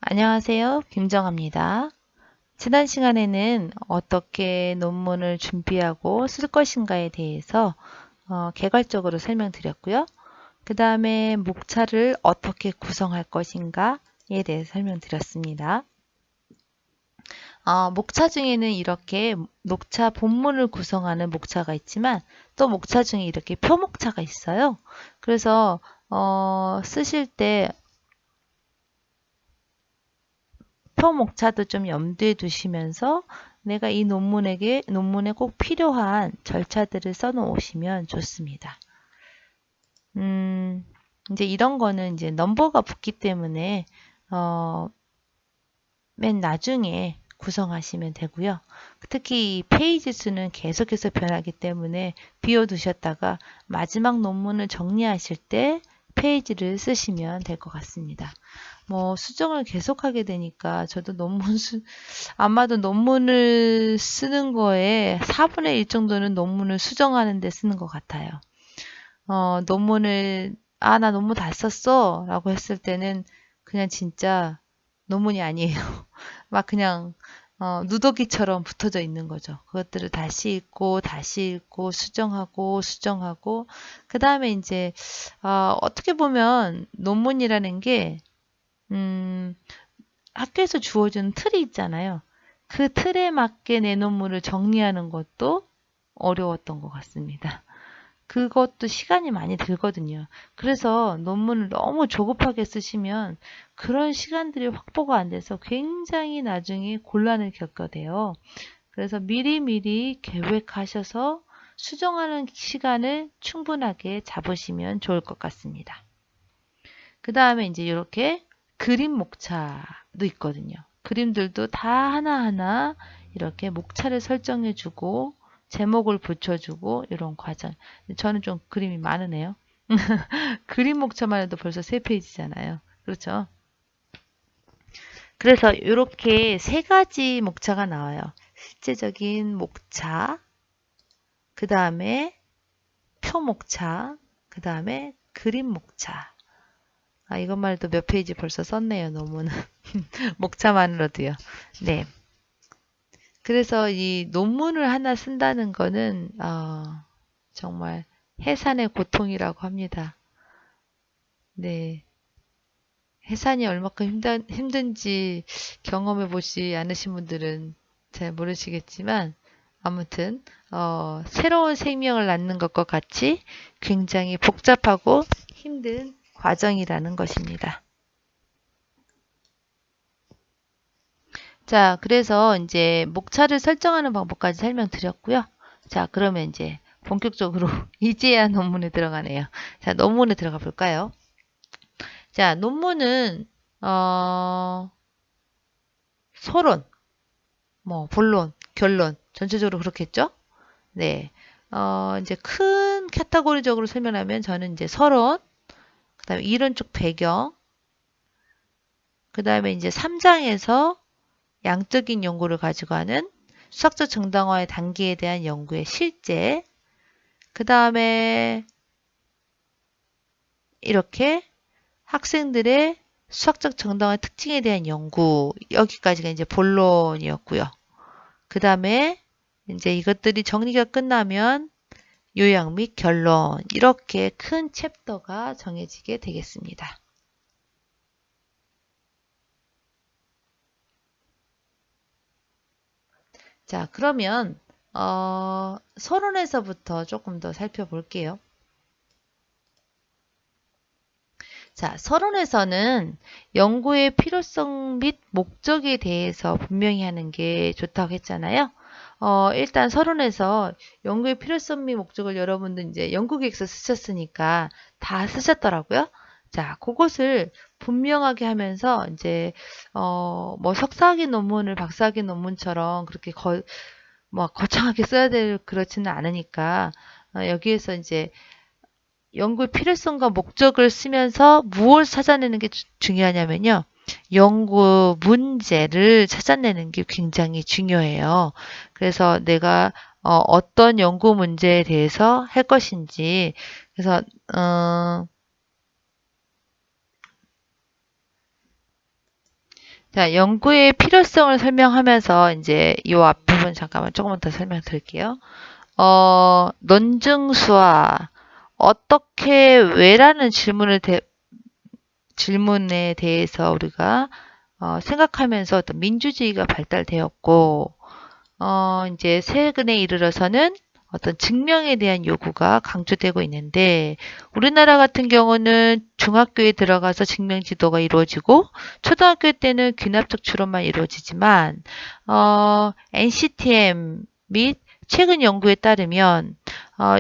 안녕하세요. 김정아입니다. 지난 시간에는 어떻게 논문을 준비하고 쓸 것인가에 대해서 개괄적으로 설명드렸고요. 그 다음에 목차를 어떻게 구성할 것인가에 대해서 설명드렸습니다. 목차 중에는 이렇게 목차 본문을 구성하는 목차가 있지만 또 목차 중에 이렇게 표목차가 있어요. 그래서 쓰실 때 표목차도 좀 염두에 두시면서 내가 이 논문에 꼭 필요한 절차들을 써 놓으시면 좋습니다. 이제 이런 거는 이제 넘버가 붙기 때문에, 맨 나중에 구성하시면 되고요. 특히 이 페이지 수는 계속해서 변하기 때문에 비워두셨다가 마지막 논문을 정리하실 때 페이지를 쓰시면 될 것 같습니다. 수정을 계속하게 되니까 저도 아마도 논문을 쓰는 거에 4분의 1 정도는 논문을 수정하는 데 쓰는 것 같아요. 나 논문 다 썼어 라고 했을 때는 그냥 진짜 논문이 아니에요. 막 그냥 누더기처럼 붙어져 있는 거죠. 그것들을 다시 읽고 다시 읽고 수정하고 그 다음에 이제 어떻게 보면 논문이라는 게 학교에서 주어진 틀이 있잖아요. 그 틀에 맞게 내 논문을 정리하는 것도 어려웠던 것 같습니다. 그것도 시간이 많이 들거든요. 그래서 논문을 너무 조급하게 쓰시면 그런 시간들이 확보가 안 돼서 굉장히 나중에 곤란을 겪게 돼요. 그래서 미리미리 계획하셔서 수정하는 시간을 충분하게 잡으시면 좋을 것 같습니다. 그 다음에 이제 이렇게 그림 목차도 있거든요. 그림들도 다 하나하나 이렇게 목차를 설정해주고 제목을 붙여주고 이런 과정. 저는 좀 그림이 많으네요. 그림 목차만 해도 벌써 3페이지잖아요. 그렇죠? 그래서 이렇게 3가지 목차가 나와요. 실제적인 목차, 그 다음에 표 목차, 그 다음에 그림 목차. 이것만 해도 몇 페이지 벌써 썼네요, 논문은. 목차만으로도요. 네. 그래서 이 논문을 하나 쓴다는 거는, 정말 해산의 고통이라고 합니다. 네. 해산이 얼마큼 힘든지 경험해 보지 않으신 분들은 잘 모르시겠지만, 아무튼, 새로운 생명을 낳는 것과 같이 굉장히 복잡하고 힘든 과정이라는 것입니다. 자, 그래서 이제 목차를 설정하는 방법까지 설명드렸고요. 자, 그러면 이제 본격적으로 이제야 논문에 들어가네요. 자, 논문에 들어가 볼까요? 자, 논문은 서론, 본론, 결론 전체적으로 그렇겠죠? 네. 이제 큰 카테고리적으로 설명하면 저는 이제 서론, 그다음에 이론적 배경, 그다음에 이제 3장에서 양적인 연구를 가지고 하는 수학적 정당화의 단계에 대한 연구의 실제, 그 다음에 이렇게 학생들의 수학적 정당화의 특징에 대한 연구, 여기까지가 이제 본론이었고요. 그 다음에 이제 이것들이 정리가 끝나면 요약 및 결론, 이렇게 큰 챕터가 정해지게 되겠습니다. 자, 그러면 서론에서부터 조금 더 살펴볼게요. 자, 서론에서는 연구의 필요성 및 목적에 대해서 분명히 하는 게 좋다고 했잖아요. 일단 서론에서 연구의 필요성 및 목적을 여러분들 이제 연구계획서 쓰셨으니까 다 쓰셨더라고요. 자, 그것을 분명하게 하면서 이제 석사학위 논문을 박사학위 논문처럼 그렇게 거창하게 써야 될 그렇지는 않으니까 여기에서 이제 연구의 필요성과 목적을 쓰면서 무엇을 찾아내는 게 중요하냐면요. 연구 문제를 찾아내는 게 굉장히 중요해요. 그래서 내가 어떤 연구 문제에 대해서 할 것인지, 그래서 자, 연구의 필요성을 설명하면서 이제 이 앞부분 잠깐만 조금만 더 설명드릴게요. 논증수와 어떻게 왜라는 질문에 대해서 우리가 생각하면서 어떤 민주주의가 발달되었고, 이제 최근에 이르러서는 어떤 증명에 대한 요구가 강조되고 있는데, 우리나라 같은 경우는 중학교에 들어가서 증명 지도가 이루어지고, 초등학교 때는 귀납적 추론만 이루어지지만, NCTM 및 최근 연구에 따르면,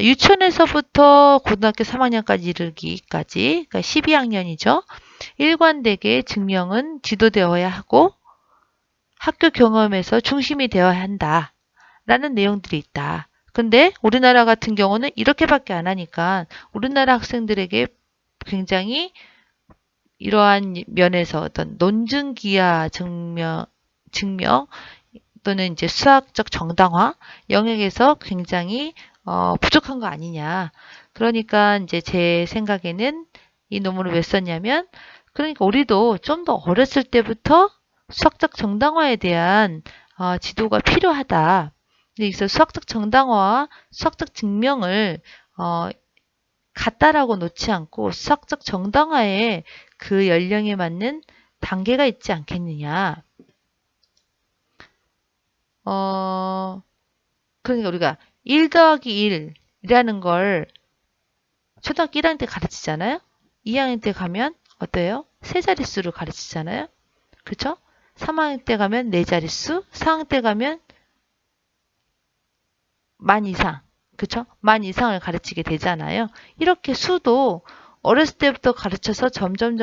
유치원에서부터 고등학교 3학년까지 이르기까지, 그러니까 12학년이죠. 일관되게 증명은 지도되어야 하고, 학교 경험에서 중심이 되어야 한다. 라는 내용들이 있다. 근데 우리나라 같은 경우는 이렇게밖에 안 하니까 우리나라 학생들에게 굉장히 이러한 면에서 어떤 논증기하 증명 또는 이제 수학적 정당화 영역에서 굉장히 부족한 거 아니냐. 그러니까 이제 제 생각에는 이 논문을 왜 썼냐면 그러니까 우리도 좀 더 어렸을 때부터 수학적 정당화에 대한 지도가 필요하다. 여기서 수학적 정당화와 수학적 증명을 같다라고 놓지 않고 수학적 정당화에 그 연령에 맞는 단계가 있지 않겠느냐. 그러니까 우리가 1 더하기 1이라는 걸 초등학교 1학년 때 가르치잖아요. 2학년 때 가면 어때요? 세 자릿수를 가르치잖아요. 그렇죠? 3학년 때 가면 네 자릿수, 4학년 때 가면 만 이상, 그쵸? 만 이상을 가르치게 되잖아요. 이렇게 수도 어렸을 때부터 가르쳐서 점점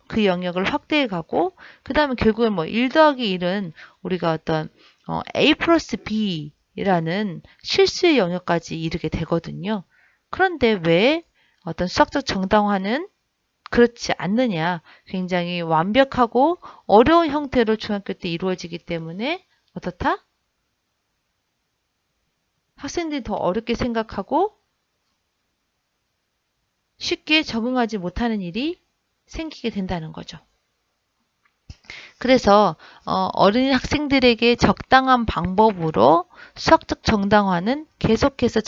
그 영역을 확대해 가고, 그 다음에 결국은 뭐 1 더하기 1은 우리가 어떤 A 플러스 B라는 실수의 영역까지 이르게 되거든요. 그런데 왜 어떤 수학적 정당화는 그렇지 않느냐. 굉장히 완벽하고 어려운 형태로 중학교 때 이루어지기 때문에 어떻다? 학생들이 더 어렵게 생각하고 쉽게 적응하지 못하는 일이 생기게 된다는 거죠. 그래서 어린 학생들에게 적당한 방법으로 수학적 정당화는 계속해서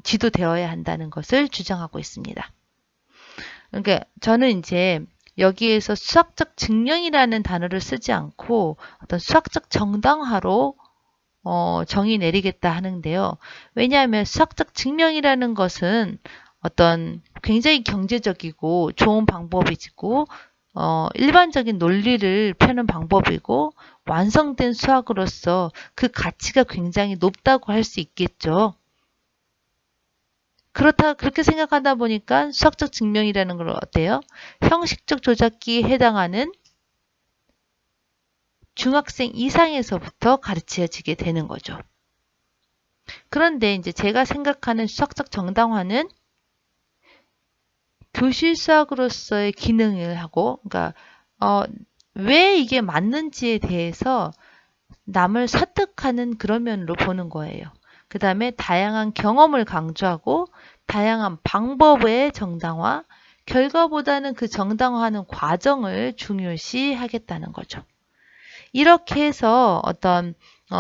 지도되어야 한다는 것을 주장하고 있습니다. 그러니까 저는 이제 여기에서 수학적 증명이라는 단어를 쓰지 않고 어떤 수학적 정당화로 정의 내리겠다 하는데요. 왜냐하면 수학적 증명이라는 것은 어떤 굉장히 경제적이고 좋은 방법이고 일반적인 논리를 펴는 방법이고 완성된 수학으로서 그 가치가 굉장히 높다고 할 수 있겠죠. 그렇게 생각하다 보니까 수학적 증명이라는 걸 어때요? 형식적 조작기에 해당하는 중학생 이상에서부터 가르쳐지게 되는 거죠. 그런데 이제 제가 생각하는 수학적 정당화는 교실 수학으로서의 기능을 하고, 그러니까 왜 이게 맞는지에 대해서 남을 설득하는 그런 면으로 보는 거예요. 그 다음에 다양한 경험을 강조하고 다양한 방법의 정당화, 결과보다는 그 정당화하는 과정을 중요시 하겠다는 거죠. 이렇게 해서 어떤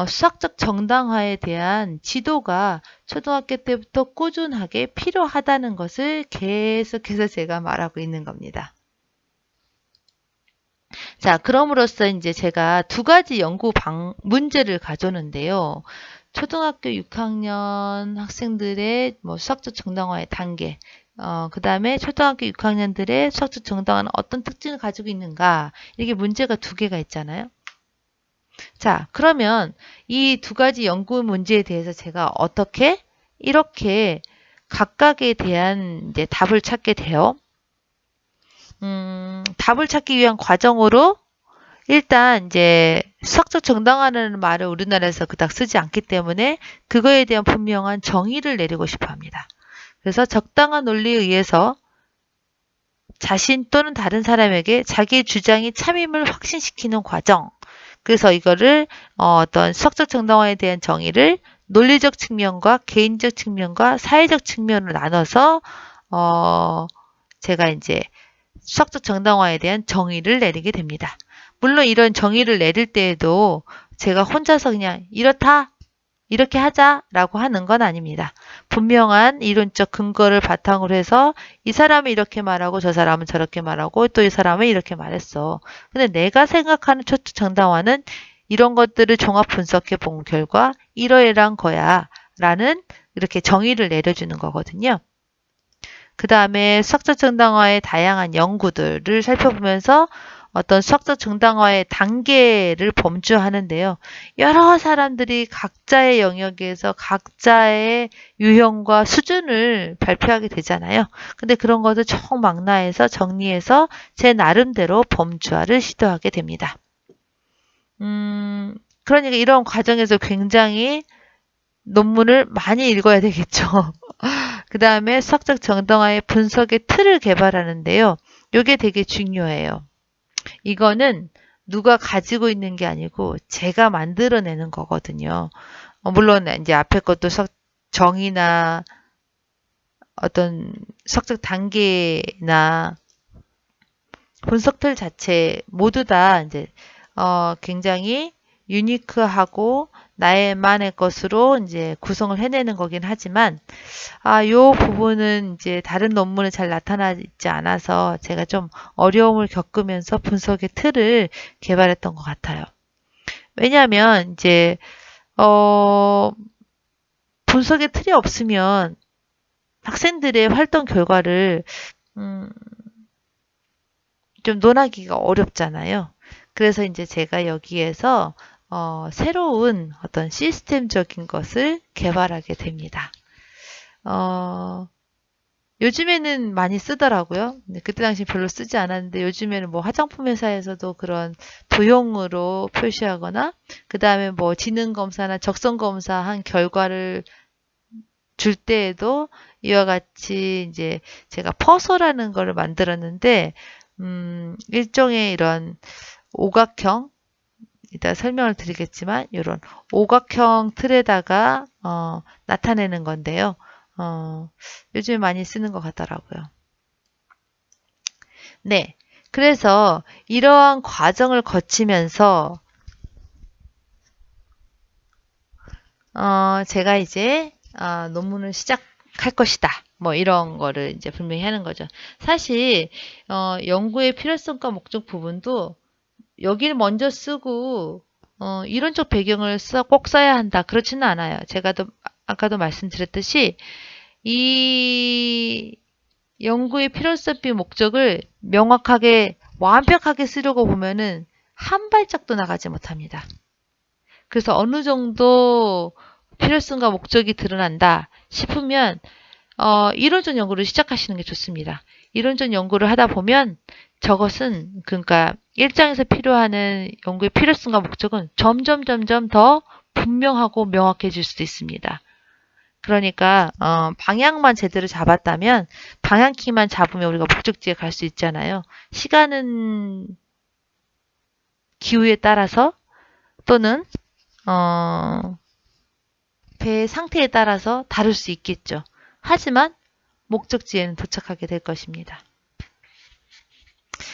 수학적 정당화에 대한 지도가 초등학교 때부터 꾸준하게 필요하다는 것을 계속해서 제가 말하고 있는 겁니다. 자, 그럼으로써 이제 제가 두 가지 연구 문제를 가져오는데요. 초등학교 6학년 학생들의 뭐 수학적 정당화의 단계, 그 다음에 초등학교 6학년들의 수학적 정당화는 어떤 특징을 가지고 있는가, 이게 문제가 두 개가 있잖아요. 자, 그러면 이 두 가지 연구 문제에 대해서 제가 어떻게 이렇게 각각에 대한 이제 답을 찾게 돼요. 답을 찾기 위한 과정으로 일단 이제 수학적 정당화라는 말을 우리나라에서 그닥 쓰지 않기 때문에 그거에 대한 분명한 정의를 내리고 싶어 합니다. 그래서 적당한 논리에 의해서 자신 또는 다른 사람에게 자기의 주장이 참임을 확신시키는 과정. 그래서 이거를 어떤 수학적 정당화에 대한 정의를 논리적 측면과 개인적 측면과 사회적 측면으로 나눠서 제가 이제 수학적 정당화에 대한 정의를 내리게 됩니다. 물론 이런 정의를 내릴 때에도 제가 혼자서 그냥 이렇다, 이렇게 하자라고 하는 건 아닙니다. 분명한 이론적 근거를 바탕으로 해서 이 사람은 이렇게 말하고 저 사람은 저렇게 말하고 또 이 사람은 이렇게 말했어. 근데 내가 생각하는 초특 정당화는 이런 것들을 종합 분석해 본 결과 이러이러한 거야 라는 이렇게 정의를 내려주는 거거든요. 그 다음에 수학적 정당화의 다양한 연구들을 살펴보면서 어떤 수학적 정당화의 단계를 범주하는데요. 여러 사람들이 각자의 영역에서 각자의 유형과 수준을 발표하게 되잖아요. 근데 그런 것을 총망라해서 정리해서 제 나름대로 범주화를 시도하게 됩니다. 그러니까 이런 과정에서 굉장히 논문을 많이 읽어야 되겠죠. 그 다음에 수학적 정당화의 분석의 틀을 개발하는데요. 이게 되게 중요해요. 이거는 누가 가지고 있는 게 아니고 제가 만들어내는 거거든요. 물론 이제 앞에 것도 정의나 어떤 수학적 단계나 분석틀 자체 모두 다 이제 굉장히 유니크하고 나의만의 것으로 이제 구성을 해내는 거긴 하지만 요 부분은 이제 다른 논문에 잘 나타나지 않아서 제가 좀 어려움을 겪으면서 분석의 틀을 개발했던 것 같아요. 왜냐하면 이제 분석의 틀이 없으면 학생들의 활동 결과를 좀 논하기가 어렵잖아요. 그래서 이제 제가 여기에서 새로운 어떤 시스템적인 것을 개발하게 됩니다. 요즘에는 많이 쓰더라고요. 근데 그때 당시 별로 쓰지 않았는데 요즘에는 뭐 화장품 회사에서도 그런 도형으로 표시하거나 그 다음에 뭐 지능검사나 적성검사 한 결과를 줄 때에도 이와 같이 이제 제가 퍼서라는 거를 만들었는데 일종의 이런 오각형 이따 설명을 드리겠지만 이런 오각형 틀에다가 나타내는 건데요. 요즘에 많이 쓰는 것 같더라고요. 네. 그래서 이러한 과정을 거치면서 제가 이제 논문을 시작할 것이다. 뭐 이런 거를 이제 분명히 하는 거죠. 사실 연구의 필요성과 목적 부분도 여기를 먼저 쓰고 이론적 배경을 꼭 써야 한다. 그렇지는 않아요. 제가 아까도 말씀드렸듯이 이 연구의 필요성비 목적을 명확하게 완벽하게 쓰려고 보면은 한 발짝도 나가지 못합니다. 그래서 어느 정도 필요성과 목적이 드러난다 싶으면 이론적 연구를 시작하시는 게 좋습니다. 이론적 연구를 하다 보면 저것은 그러니까 일장에서 필요하는 연구의 필요성과 목적은 점점 더 분명하고 명확해질 수도 있습니다. 그러니까 방향만 제대로 잡았다면 방향키만 잡으면 우리가 목적지에 갈 수 있잖아요. 시간은 기후에 따라서 또는 배의 상태에 따라서 다를 수 있겠죠. 하지만 목적지에는 도착하게 될 것입니다.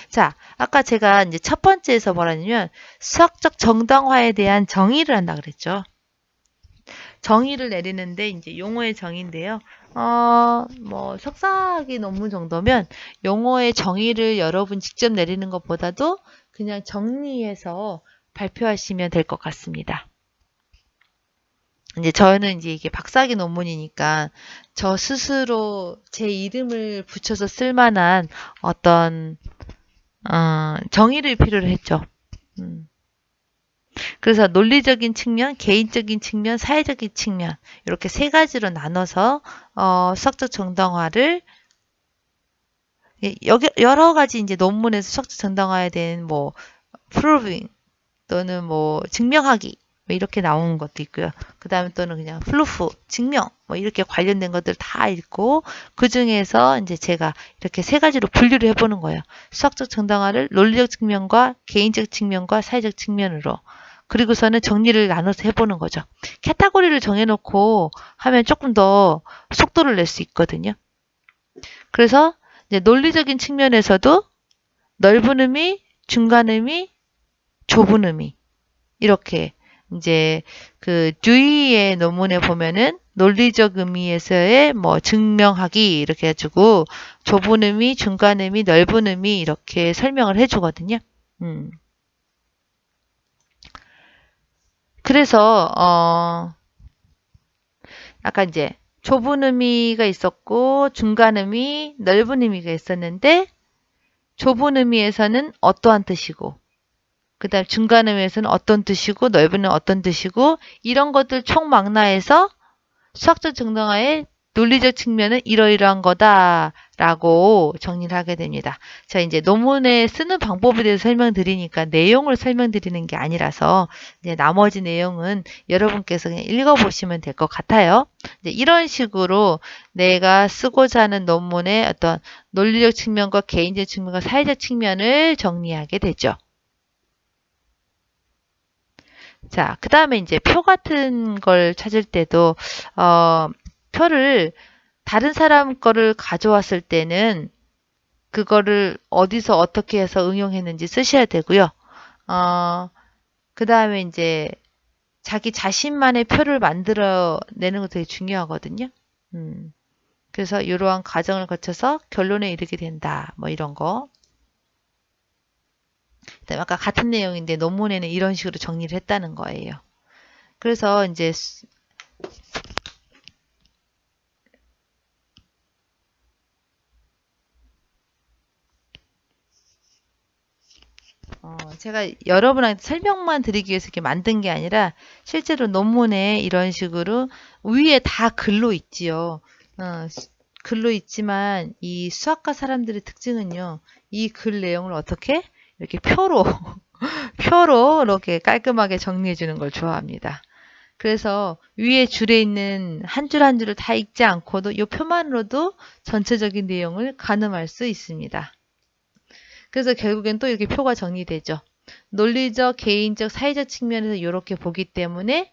자, 아까 제가 이제 첫 번째에서 뭐라냐면 수학적 정당화에 대한 정의를 한다 그랬죠. 정의를 내리는데 이제 용어의 정의인데요. 뭐 석사학위 논문 정도면 용어의 정의를 여러분 직접 내리는 것보다도 그냥 정리해서 발표하시면 될 것 같습니다. 이제 저는 이제 이게 박사학위 논문이니까 저 스스로 제 이름을 붙여서 쓸 만한 어떤 정의를 필요로 했죠. 그래서 논리적인 측면, 개인적인 측면, 사회적인 측면 이렇게 세 가지로 나눠서 수학적 정당화를 여기 여러 가지 이제 논문에서 수학적 정당화에 대한 뭐 proving 또는 뭐 증명하기 뭐 이렇게 나오는 것도 있고요. 그 다음에 또는 그냥 프루프 증명 뭐 이렇게 관련된 것들 다 읽고 그 중에서 이제 제가 이렇게 세 가지로 분류를 해보는 거예요. 수학적 정당화를 논리적 측면과 개인적 측면과 사회적 측면으로 그리고서는 정리를 나눠서 해보는 거죠. 카테고리를 정해놓고 하면 조금 더 속도를 낼 수 있거든요. 그래서 이제 논리적인 측면에서도 넓은 의미, 중간 의미, 좁은 의미. 이렇게 이제 그 주의의 논문에 보면은 논리적 의미에서의 뭐 증명하기 이렇게 해가지고 좁은 의미, 중간 의미, 넓은 의미 이렇게 설명을 해주거든요. 그래서 아까 이제 좁은 의미가 있었고 중간 의미, 넓은 의미가 있었는데 좁은 의미에서는 어떠한 뜻이고 그 다음 중간 의미에서는 어떤 뜻이고 넓은 의미는 어떤 뜻이고 이런 것들 총망라해서 수학적 정당화의 논리적 측면은 이러이러한 거다라고 정리를 하게 됩니다. 자, 이제 논문에 쓰는 방법에 대해서 설명드리니까 내용을 설명드리는 게 아니라서 이제 나머지 내용은 여러분께서 그냥 읽어보시면 될 것 같아요. 이제 이런 식으로 내가 쓰고자 하는 논문의 어떤 논리적 측면과 개인적 측면과 사회적 측면을 정리하게 되죠. 자, 그 다음에 이제 표 같은 걸 찾을 때도, 표를 다른 사람 거를 가져왔을 때는 그거를 어디서 어떻게 해서 응용했는지 쓰셔야 되고요. 그 다음에 이제 자기 자신만의 표를 만들어 내는 거 되게 중요하거든요. 그래서 이러한 과정을 거쳐서 결론에 이르게 된다. 뭐 이런 거. 그다음에 아까 같은 내용인데 논문에는 이런 식으로 정리를 했다는 거예요. 그래서 이제 제가 여러분한테 설명만 드리기 위해서 이렇게 만든 게 아니라 실제로 논문에 이런 식으로 위에 다 글로 있지요. 글로 있지만 이 수학과 사람들의 특징은요. 이 글 내용을 어떻게 이렇게 표로 표로 이렇게 깔끔하게 정리해 주는 걸 좋아합니다. 그래서 위에 줄에 있는 한 줄 한 줄을 다 읽지 않고도 이 표만으로도 전체적인 내용을 가늠할 수 있습니다. 그래서 결국엔 또 이렇게 표가 정리되죠. 논리적, 개인적, 사회적 측면에서 이렇게 보기 때문에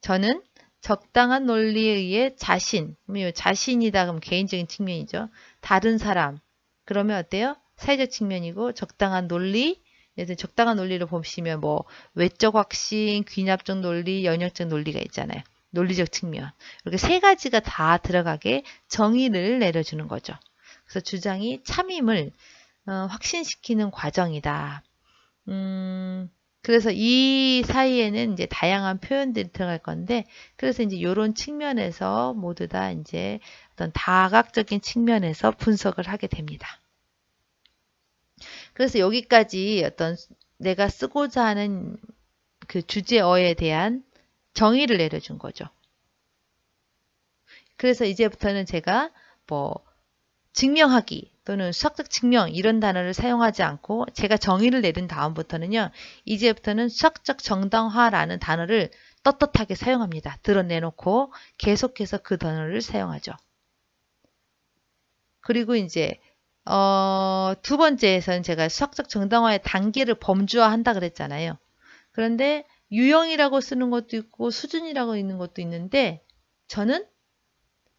저는 적당한 논리에 의해 자신이다 그럼 개인적인 측면이죠. 다른 사람 그러면 어때요? 사회적 측면이고 적당한 논리 예를 적당한 논리를 보시면 뭐 외적 확신, 귀납적 논리, 연역적 논리가 있잖아요. 논리적 측면 이렇게 세 가지가 다 들어가게 정의를 내려주는 거죠. 그래서 주장이 참임을 확신시키는 과정이다. 그래서 이 사이에는 이제 다양한 표현들이 들어갈 건데, 그래서 이제 이런 측면에서 모두 다 이제 어떤 다각적인 측면에서 분석을 하게 됩니다. 그래서 여기까지 어떤 내가 쓰고자 하는 그 주제어에 대한 정의를 내려준 거죠. 그래서 이제부터는 제가 뭐 증명하기 또는 수학적 증명 이런 단어를 사용하지 않고 제가 정의를 내린 다음부터는요. 이제부터는 수학적 정당화라는 단어를 떳떳하게 사용합니다. 드러내놓고 계속해서 그 단어를 사용하죠. 그리고 이제 두 번째에서는 제가 수학적 정당화의 단계를 범주화한다 그랬잖아요. 그런데 유형이라고 쓰는 것도 있고 수준이라고 있는 것도 있는데 저는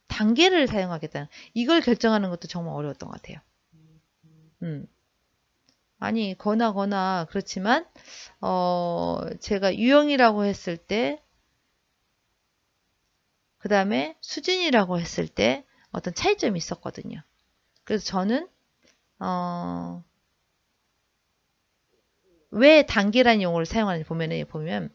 단계를 사용하겠다는 이걸 결정하는 것도 정말 어려웠던 것 같아요. 아니 거나 그렇지만 제가 유형이라고 했을 때 그 다음에 수준이라고 했을 때 어떤 차이점이 있었거든요. 그래서 저는 왜 단계라는 용어를 사용하는지 보면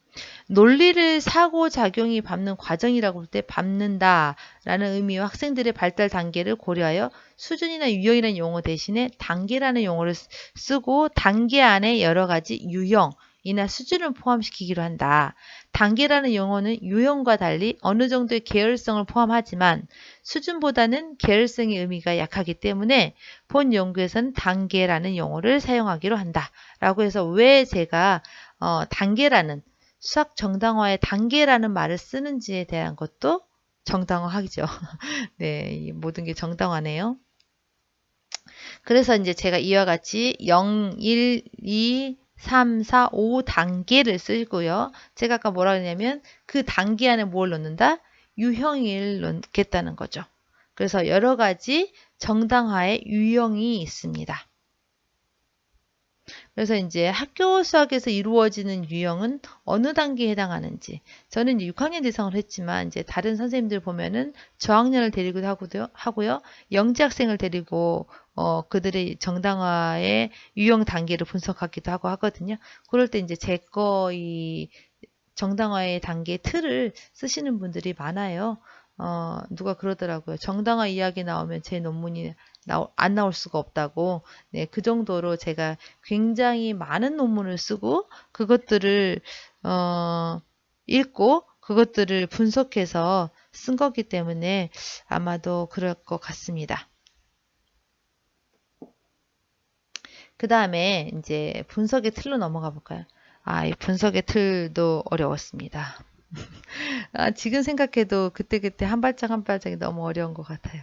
논리를 사고작용이 밟는 과정이라고 볼 때 밟는다라는 의미와 학생들의 발달 단계를 고려하여 수준이나 유형이라는 용어 대신에 단계라는 용어를 쓰고 단계 안에 여러 가지 유형이나 수준을 포함시키기로 한다. 단계라는 용어는 유형과 달리 어느 정도의 계열성을 포함하지만 수준보다는 계열성의 의미가 약하기 때문에 본 연구에서는 단계라는 용어를 사용하기로 한다. 라고 해서 왜 제가 단계라는 수학 정당화의 단계라는 말을 쓰는지에 대한 것도 정당화하죠. 네, 모든 게 정당화네요. 그래서 이제 제가 이와 같이 0, 1, 2, 3, 4, 5단계를 쓰고요. 제가 아까 뭐라 그랬냐면 그 단계 안에 뭘 넣는다? 유형을 넣겠다는 거죠. 그래서 여러 가지 정당화의 유형이 있습니다. 그래서 이제 학교 수학에서 이루어지는 유형은 어느 단계에 해당하는지. 저는 이제 6학년 대상으로 했지만 이제 다른 선생님들 보면은 저학년을 데리고 하고요. 영재 학생을 데리고 그들의 정당화의 유형 단계를 분석하기도 하고 하거든요. 그럴 때 이제 제 거 이 정당화의 단계 틀을 쓰시는 분들이 많아요. 누가 그러더라고요. 정당화 이야기 나오면 제 논문이 안 나올 수가 없다고. 네, 그 정도로 제가 굉장히 많은 논문을 쓰고 그것들을 읽고 그것들을 분석해서 쓴 거기 때문에 아마도 그럴 것 같습니다. 그 다음에 이제 분석의 틀로 넘어가 볼까요? 이 분석의 틀도 어려웠습니다. 지금 생각해도 그때그때 한 발짝 한 발짝이 너무 어려운 것 같아요.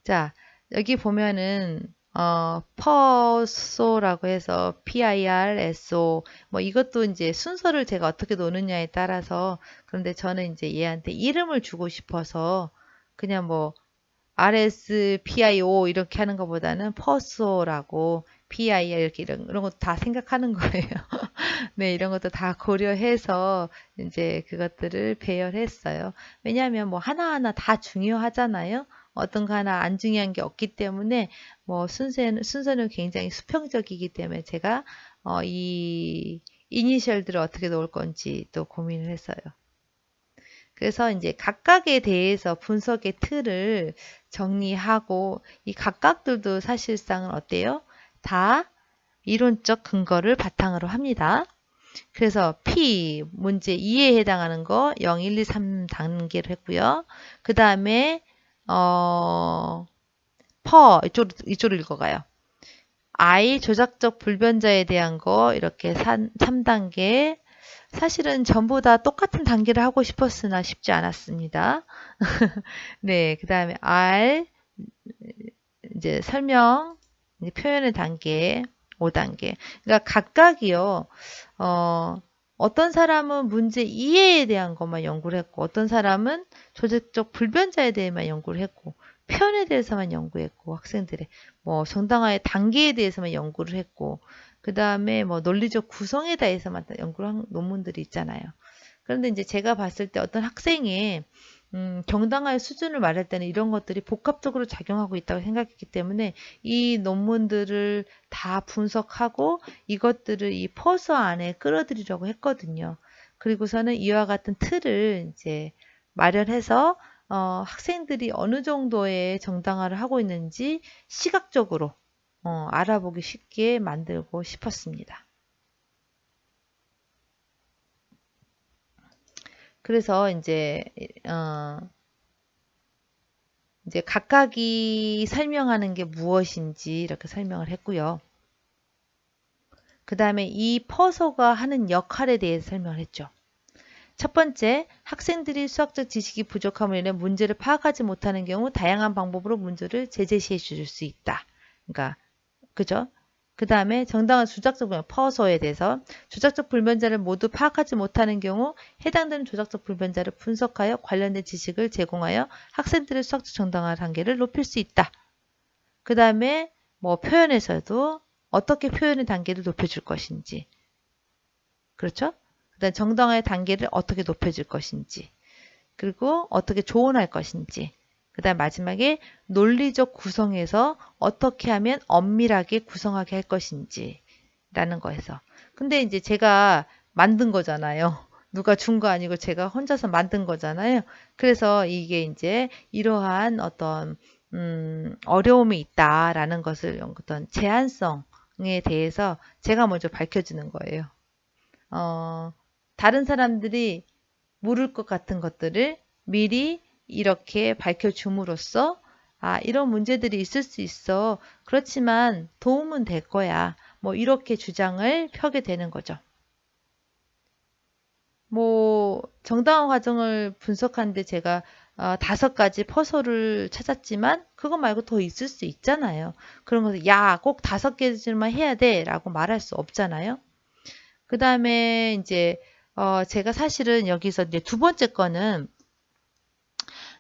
자, 여기 보면은 퍼소라고 해서 PIRSO 뭐 이것도 이제 순서를 제가 어떻게 놓느냐에 따라서 그런데 저는 이제 얘한테 이름을 주고 싶어서 그냥 뭐 RSPIO 이렇게 하는 것보다는 퍼소라고 PIR 이렇게 이런 것도 다 생각하는 거예요. 네, 이런 것도 다 고려해서 이제 그것들을 배열했어요. 왜냐하면 뭐 하나하나 다 중요하잖아요. 어떤 거 하나 안 중요한 게 없기 때문에 뭐 순서는 굉장히 수평적이기 때문에 제가 이 이니셜들을 어떻게 놓을 건지 또 고민을 했어요. 그래서 이제 각각에 대해서 분석의 틀을 정리하고 이 각각들도 사실상은 어때요? 다 이론적 근거를 바탕으로 합니다. 그래서 P 문제 2에 해당하는 거 0, 1, 2, 3 단계로 했고요. 그 다음에 이쪽으로 읽어가요. I 조작적 불변자에 대한 거 이렇게 3단계. 사실은 전부 다 똑같은 단계를 하고 싶었으나 쉽지 않았습니다. 네, 그 다음에 R 이제 설명, 이제 표현의 단계 5단계. 그러니까 각각이요. 어떤 사람은 문제 이해에 대한 것만 연구를 했고, 어떤 사람은 조직적 불변자에 대해만 연구를 했고, 표현에 대해서만 연구했고, 학생들의 뭐 정당화의 단계에 대해서만 연구를 했고, 그 다음에 뭐 논리적 구성에 대해서만 연구를 한 논문들이 있잖아요. 그런데 이제 제가 봤을 때 어떤 학생의 정당화의 수준을 말할 때는 이런 것들이 복합적으로 작용하고 있다고 생각했기 때문에 이 논문들을 다 분석하고 이것들을 이 퍼서 안에 끌어들이려고 했거든요. 그리고서는 이와 같은 틀을 이제 마련해서 학생들이 어느 정도의 정당화를 하고 있는지 시각적으로 알아보기 쉽게 만들고 싶었습니다. 그래서 이제 각각이 설명하는 게 무엇인지 이렇게 설명을 했고요. 그 다음에 이 퍼서가 하는 역할에 대해서 설명을 했죠. 첫 번째, 학생들이 수학적 지식이 부족함으로 인해 문제를 파악하지 못하는 경우 다양한 방법으로 문제를 재제시해 줄 수 있다. 그러니까 그죠? 그 다음에 정당한 조작적 불변, 퍼서에 대해서 조작적 불변자를 모두 파악하지 못하는 경우 해당되는 조작적 불변자를 분석하여 관련된 지식을 제공하여 학생들의 수학적 정당화 단계를 높일 수 있다. 그 다음에 뭐 표현에서도 어떻게 표현의 단계를 높여줄 것인지 그렇죠? 그 다음에 정당화의 단계를 어떻게 높여줄 것인지 그리고 어떻게 조언할 것인지 그 다음 마지막에 논리적 구성에서 어떻게 하면 엄밀하게 구성하게 할 것인지 라는 거에서 근데 이제 제가 만든 거잖아요. 누가 준 거 아니고 제가 혼자서 만든 거잖아요. 그래서 이게 이제 이러한 어떤 어려움이 있다라는 것을 어떤 제한성에 대해서 제가 먼저 밝혀주는 거예요. 다른 사람들이 모를 것 같은 것들을 미리 이렇게 밝혀줌으로써 이런 문제들이 있을 수 있어. 그렇지만 도움은 될 거야. 뭐 이렇게 주장을 펴게 되는 거죠. 뭐 정당한 과정을 분석하는데 제가 5가지 퍼즐을 찾았지만 그거 말고 더 있을 수 있잖아요. 그런 것을 야, 꼭 5개만 해야 돼 라고 말할 수 없잖아요. 그 다음에 이제 제가 사실은 여기서 이제 두 번째 거는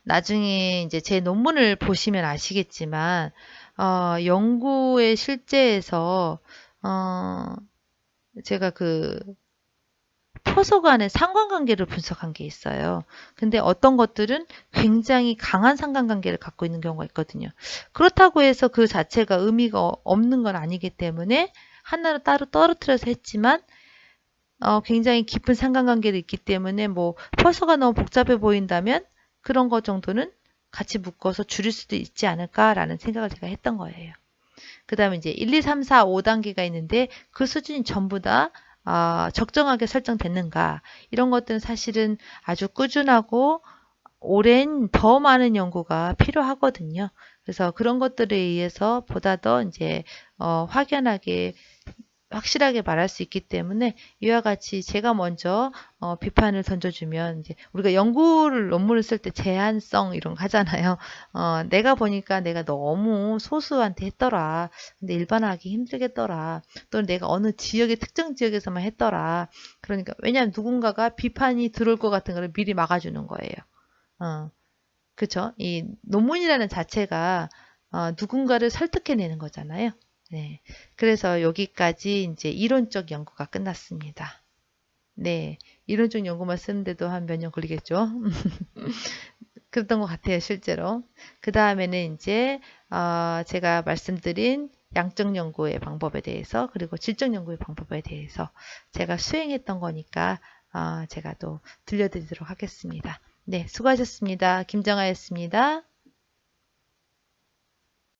나중에 이제 제 논문을 보시면 아시겠지만 연구의 실제에서 제가 그 포소 간의 상관관계를 분석한 게 있어요. 근데 어떤 것들은 굉장히 강한 상관관계를 갖고 있는 경우가 있거든요. 그렇다고 해서 그 자체가 의미가 없는 건 아니기 때문에 하나를 따로 떨어뜨려서 했지만 굉장히 깊은 상관관계도 있기 때문에 뭐 포소가 너무 복잡해 보인다면 그런 것 정도는 같이 묶어서 줄일 수도 있지 않을까라는 생각을 제가 했던 거예요. 그 다음에 이제 1, 2, 3, 4, 5단계가 있는데 그 수준이 전부 다 적정하게 설정됐는가 이런 것들은 사실은 아주 꾸준하고 오랜 더 많은 연구가 필요하거든요. 그래서 그런 것들에 의해서 보다 더 이제 확연하게 확실하게 말할 수 있기 때문에 이와 같이 제가 먼저 비판을 던져주면 이제 우리가 연구를 논문을 쓸 때 제한성 이런 거 하잖아요. 내가 보니까 내가 너무 소수한테 했더라. 근데 일반화하기 힘들겠더라. 또는 내가 어느 지역의 특정 지역에서만 했더라. 그러니까 왜냐하면 누군가가 비판이 들어올 것 같은 거를 미리 막아주는 거예요. 어, 그쵸? 이 논문이라는 자체가 누군가를 설득해내는 거잖아요. 네. 그래서 여기까지 이제 이론적 연구가 끝났습니다. 네. 이론적 연구만 쓰는데도 한 몇 년 걸리겠죠? 그랬던 것 같아요, 실제로. 그 다음에는 이제, 제가 말씀드린 양적 연구의 방법에 대해서, 그리고 질적 연구의 방법에 대해서 제가 수행했던 거니까, 제가 또 들려드리도록 하겠습니다. 네, 수고하셨습니다. 김정아였습니다.